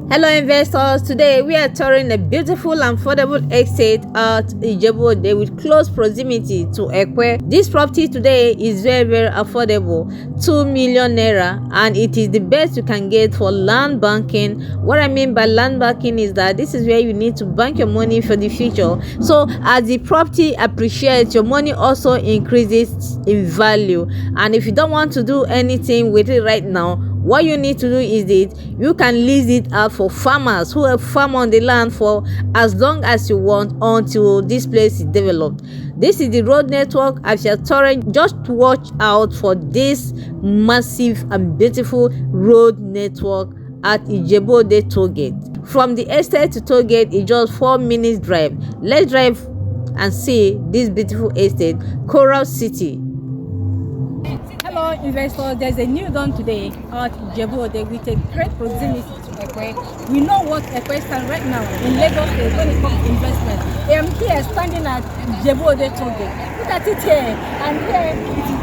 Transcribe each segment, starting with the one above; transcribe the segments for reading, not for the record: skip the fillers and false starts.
Hello investors, today we are touring a beautiful and affordable estate at Ijebu Ode with close proximity to Ekwe. This property today is very affordable, 2 million naira, and it is the best you can get for land banking. What I mean by land banking is that this is where you need to bank your money for the future. So as the property appreciates, your money also increases in value. And if you don't want to do anything with it right now, what you need to do is that you can lease it out for farmers who have farm on the land for as long as you want until this place is developed. This is the road network. As you're touring, just watch out for this massive and beautiful road network at Ijebu Ode toll gate. From the estate to toll gate is just 4 minutes drive. Let's drive and see this beautiful estate, Coral City. Hello investors, there's a new dawn today at Ijebu Ode with a great proximity to Ekwe. We know what Ekwe stands right now in Lagos State when it comes to investment. I am here standing at Ijebu Ode toll gate. Look at it here, and here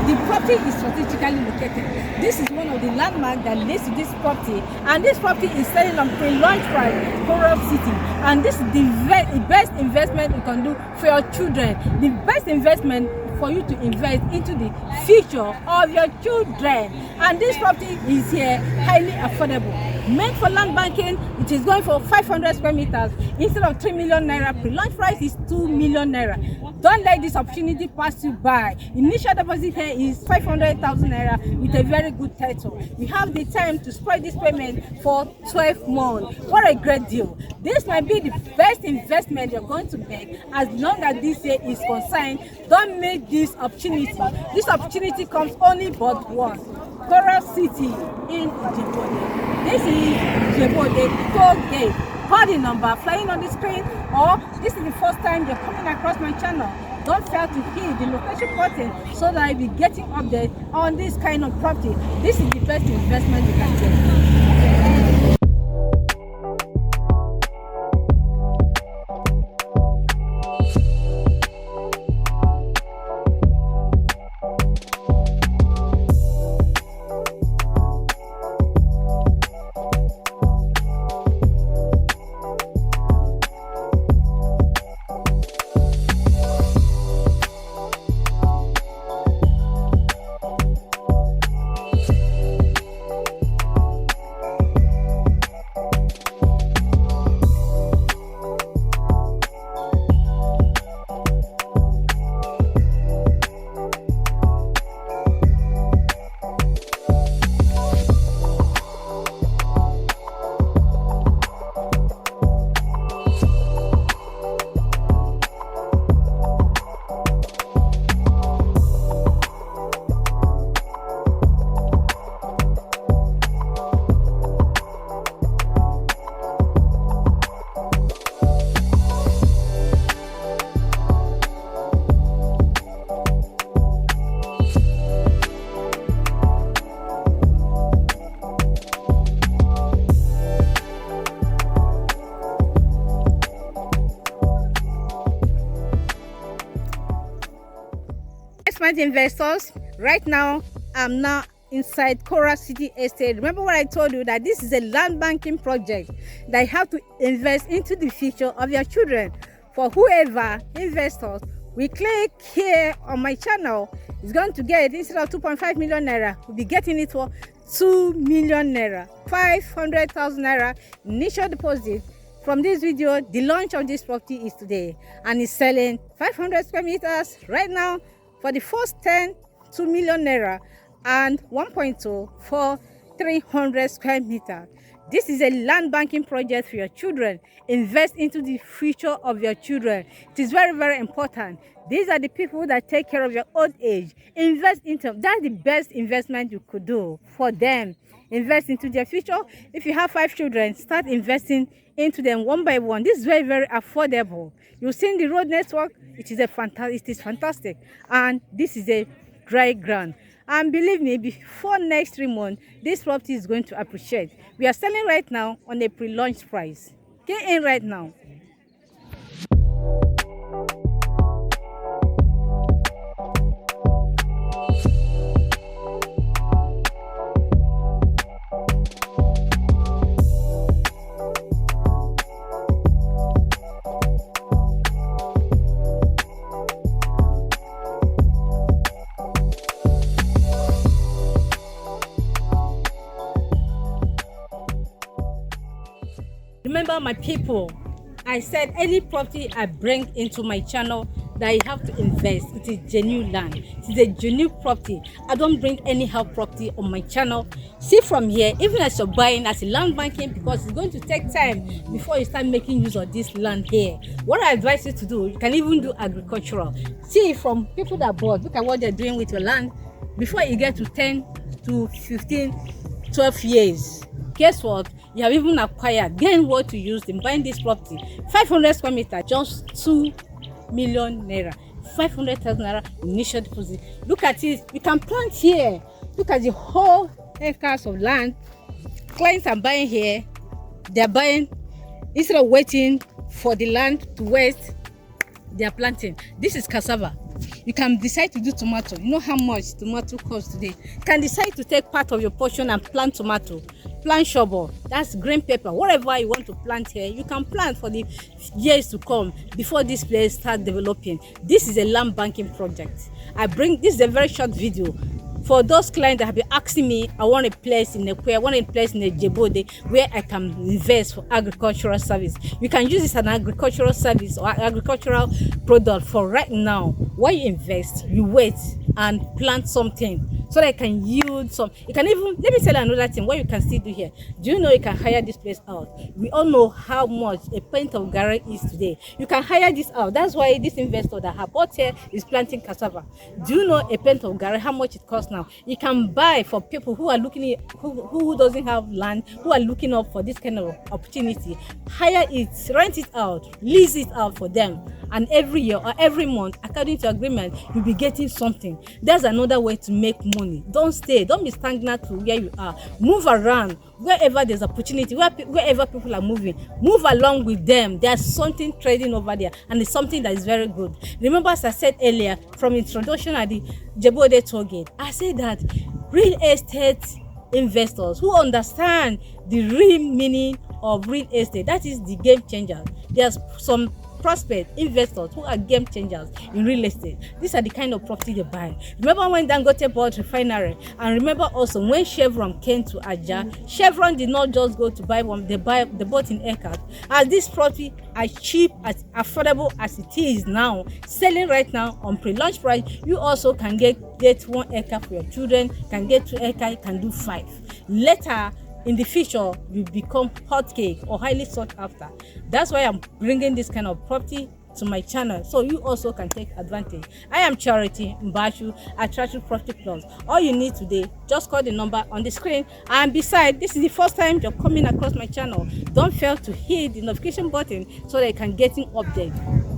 the property is strategically located. This is one of the landmarks that leads to this property, and this property is selling on pre-launch price, Coral City. And this is the best investment you can do for your children. The best investment for you to invest into the future of your children. And this property is here highly affordable, meant for land banking. It is going for 500 square meters instead of 3 million naira. Pre-launch price is 2 million naira. Don't let this opportunity pass you by. Initial deposit here is 500,000 naira with a very good title. You have the time to spread this payment for 12 months. What a great deal. This might be the best investment you're going to make as long as this year is concerned. Don't make this opportunity. This opportunity comes only but once. Coral City in Ijebu Ode. This is Ijebu Ode toll gate. Call the number flying on the screen, or this is the first time you're coming across my channel. Don't fail to hit the location button so that I'll be getting updates on this kind of property. This is the best investment you can get. Smart investors, right now I'm now inside Coral City Estate. Remember what I told you, that this is a land banking project that you have to invest into the future of your children. For whoever investors we click here on my channel is going to get, instead of 2.5 million naira, we'll be getting it for 2 million naira, 500,000 naira initial deposit. From this video, the launch of this property is today, and it's selling 500 square meters right now. For the first 10, 2 million naira, and 1.2 for 300 square meters. This is a land banking project for your children. Invest into the future of your children. It is very important. These are the people that take care of your old age. Invest into them. That's the best investment you could do for them. Invest into their future. If you have 5 children, start investing into them one by one. This is very affordable. You've seen the road network. It is fantastic, and this is a dry ground. And believe me, before next 3 months, this property is going to appreciate. We are selling right now on a pre-launch price. Get in right now. Remember, my people, I said any property I bring into my channel that I have to invest, it is genuine land, it is a genuine property. I don't bring anyhow property on my channel. See, from here, even as you're buying as a land banking, because it's going to take time before you start making use of this land here. What I advise you to do, you can even do agricultural. See, from people that bought, look at what they're doing with your land. Before you get to 10 to 15, 12 years, guess what? You have even acquired, gain what to use in buying this property. 500 square meter, just 2 million naira. 500,000 naira initial deposit. Look at it. You can plant here. Look at the whole acres of land. Clients are buying here. They are buying instead of waiting for the land to waste. They are planting. This is cassava. You can decide to do tomato. You know how much tomato costs today. You can decide to take part of your portion and plant tomato, plant shovel, that's green pepper. Whatever you want to plant here, you can plant for the years to come before this place starts developing. This is a land banking project. This is a very short video for those clients that have been asking me, I want a place in Ekwe, I want a place in Ijebu Ode where I can invest for agricultural service. You can use this as an agricultural service or agricultural product for right now. While you invest, you wait and plant something so that it can yield some. You can even, let me tell you another thing, what you can still do here. Do you know you can hire this place out? We all know how much a pint of garri is today. You can hire this out. That's why this investor that have bought here is planting cassava. Do you know a pint of garri, how much it costs now? You can buy for people who are looking at, who doesn't have land, who are looking up for this kind of opportunity. Hire it, rent it out, lease it out for them, and every year or every month, according to agreement, you'll be getting something. That's another way to make money. Don't stay, don't be stagnant to where you are. Move around wherever there's opportunity, wherever people are moving, move along with them. There's something trading over there, and it's something that is very good. Remember, as I said earlier from introduction at the Ijebu Ode toll gate, I said that real estate investors who understand the real meaning of real estate, that is the game changer. There's some prospect investors who are game changers in real estate. These are the kind of property they buy. Remember when Dangote bought refinery, and remember also when Chevron came to Aja, Chevron did not just go to buy one, they bought in acres. As this property as cheap, as affordable as it is now, selling right now on pre-launch price, you also can get 1 acre for your children, can get 2 acres, you can do 5. Later in the future, you become hot cake or highly sought after. That's why I'm bringing this kind of property to my channel, so you also can take advantage. I am Charity Mbachu, Attractive Property Plus. All you need today, just call the number on the screen. And besides, this is the first time you're coming across my channel, don't fail to hit the notification button so that you can get an update